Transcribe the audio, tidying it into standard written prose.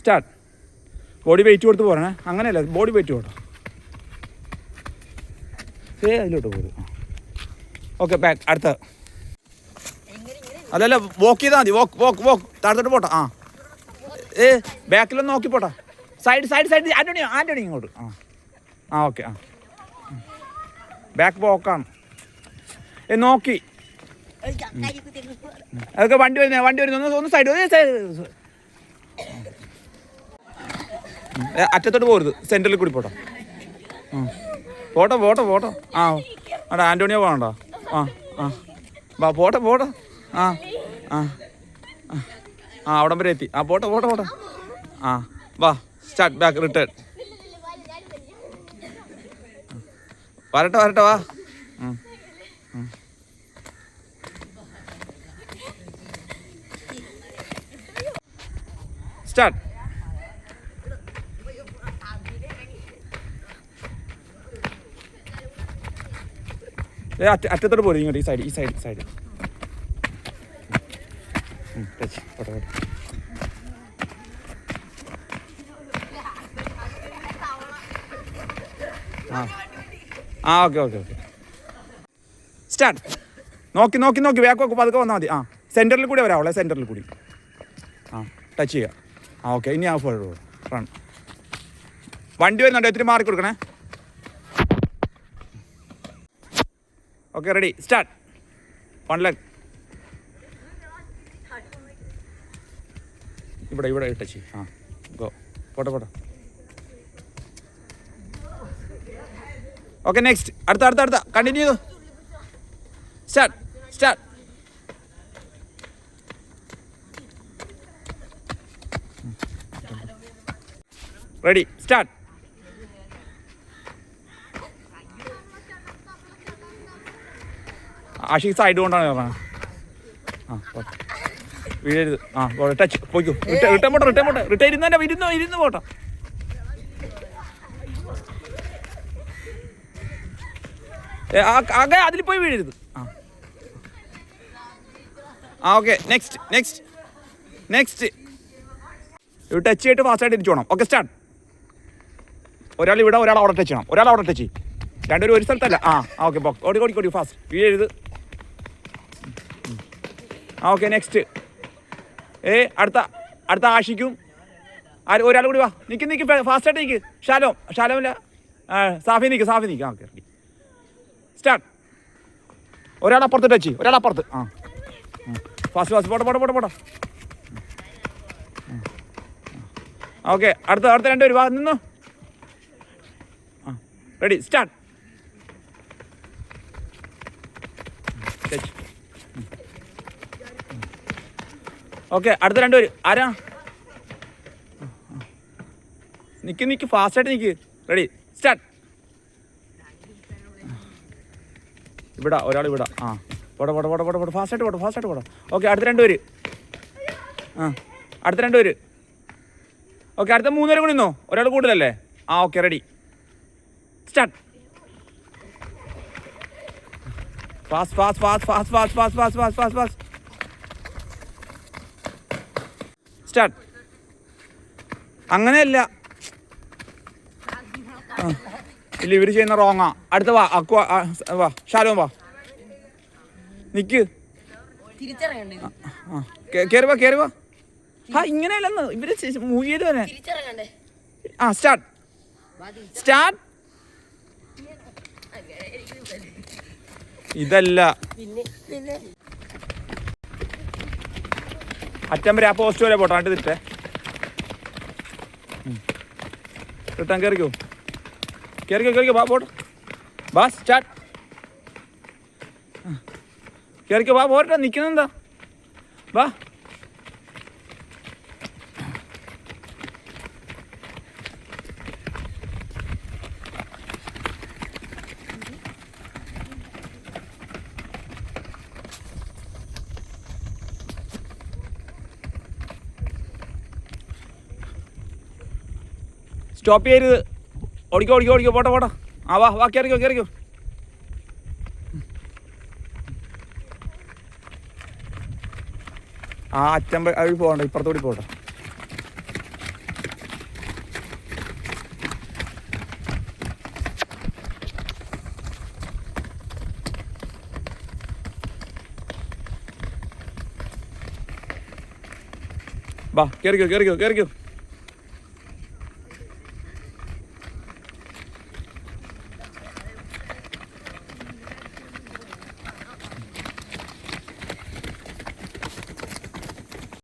Start. Body weight കൊടുത്ത് പോരണേ, അങ്ങനെയല്ല, body weight കൊടുക്കാം. അതിലോട്ട് പോകും. Okay, back. അടുത്ത അല്ലല്ല, വോക്ക് ചെയ്താൽ മതി. വോക്ക് താഴത്തോട്ട് പോട്ടെ. ബാക്കിലൊന്ന് നോക്കി പോട്ടെ. സൈഡ് ആൻ്റണി ഇങ്ങോട്ട്. ഓക്കെ. ബാക്ക് വോക്കാണ്. നോക്കി അതൊക്കെ വണ്ടി വരുന്ന ഒന്ന് സൈഡ് അറ്റത്തോട്ട് പോകരുത്, സെൻറ്ററിൽ കൂടി പോട്ടെ. പോട്ടെ. അവിടെ ആൻ്റോണിയോ പോകണ്ടോ? പോട്ടെ. അവിടം വരെ എത്തി. പോട്ടെ. വാ, സ്റ്റാർട്ട്. Back return. വരട്ടെ വാ. സ്റ്റാർട്ട്. അറ്റത്തോട്ട് പോരും ഇങ്ങോട്ട്. ഈ സൈഡ് ടച്ച്. പോട്ടെ. ഓക്കെ. സ്റ്റാർട്ട്. നോക്കി ബാക്ക് നോക്കും. പതുക്കെ വന്നാൽ മതി. സെൻറ്ററിൽ കൂടി വരാവുള്ളേ, സെൻറ്ററിൽ കൂടി. ടച്ച് ചെയ്യുക. ഓക്കെ. ഇനി ഫോർവേഡ് റൺ. വണ്ടി വരുന്നുണ്ട്, ഒത്തിരി മാർക്ക് കൊടുക്കണേ. Okay, ready. സ്റ്റാർട്ട്. 1 leg. ഇവിടെ ടച്ച്. ഗോ. പോട്ടെ. Okay, next. അടുത്ത കണ്ടിന്യൂ ചെയ്തു. Start. Ready. Start. Ashik side കൊണ്ടാണ് പറഞ്ഞത്. വീഴരുത്. ടച്ച്. പോയിക്കോ. റിട്ടേൺ പോട്ടെ. ഇരുന്ന് പോട്ടെ. അതിൽ പോയി വീഴരുത്. Okay, next. ടച്ച് ചെയ്തിട്ട് ഫാസ്റ്റായിട്ട് തിരിച്ചു പോകണം. Okay, start. ഒരാൾ ഇവിടെ, ഒരാൾ അവിടെ ടച്ച് ചെയ്യണം. ഒരാൾ അവിടെ ടച്ച് ചെയ്യും. രണ്ടുപേരും ഒരു സ്ഥലത്തല്ല. ഓക്കെ. ഓടി ഫാസ്റ്റ്. വീഴരുത്. Okay, next. അടുത്ത ആഷിക്കും. ഒരാൾ കൂടി വാ. നിൽക്ക് ഫാസ്റ്റായിട്ട് നിൽക്ക്. ഷാലോമില്ല. സാഫി നിൽക്ക്. Okay, start. ഒരാളപ്പുറത്ത് ടച്ച്. ഒരാളപ്പുറത്ത്. ഫാസ്റ്റ്. പോട്ടെ. ഓക്കെ, അടുത്ത രണ്ടുപേരും വാ. നിന്നു. റെഡി. സ്റ്റാർട്ട്. ടച്ച്. ഓക്കെ, അടുത്ത രണ്ടുപേര്. ആരാ? നിൽക്ക് ഫാസ്റ്റായിട്ട് നിൽക്ക്. റെഡി. സ്റ്റാർട്ട്. ഒരാൾ ഇവിടെ. പോട്ടെ. ഫാസ്റ്റായിട്ട് പോട്ടെ. ഓക്കെ, അടുത്ത രണ്ടുപേര്. ഓക്കെ, അടുത്ത 3 പേരും കൂടി നിന്നോ. ഒരാൾ കൂടുതലല്ലേ? Okay, ready. Start. Fast. Start. അങ്ങനെയല്ല, ഇല്ല, ഇവർ ചെയ്യുന്ന റോങ്ങാ. അടുത്ത വാ. ഷാലോം വാ. നിക്ക്. കേറി വാ. ഇങ്ങനെയല്ലെന്ന് ഇവര് മൂവ് ചെയ്ത് തന്നെ. സ്റ്റാർട്ട്. ഇതല്ല, അറ്റം വരെ. ആ പോസ്റ്റ് വരെ പോട്ടെ. എന്നിട്ട് തിരിച്ചേ റിട്ടേൺ. കേറിക്കോ. പോട്ടെ. വാ. സ്റ്റാർട്ട്. കേറിക്കോ. പോരട്ടെ. നിൽക്കുന്നെന്താ? വാ. സ്റ്റോപ്പ് ചെയ്യരുത്. ഓടിക്കോ. പോട്ടെ. വാ. കേറിക്കോ. അറ്റം പോകണ്ട, ഇപ്പുറത്തോടി പോട്ടെ. ബാ കയറിക്കോ കയറിക്കോ കയറിക്കോ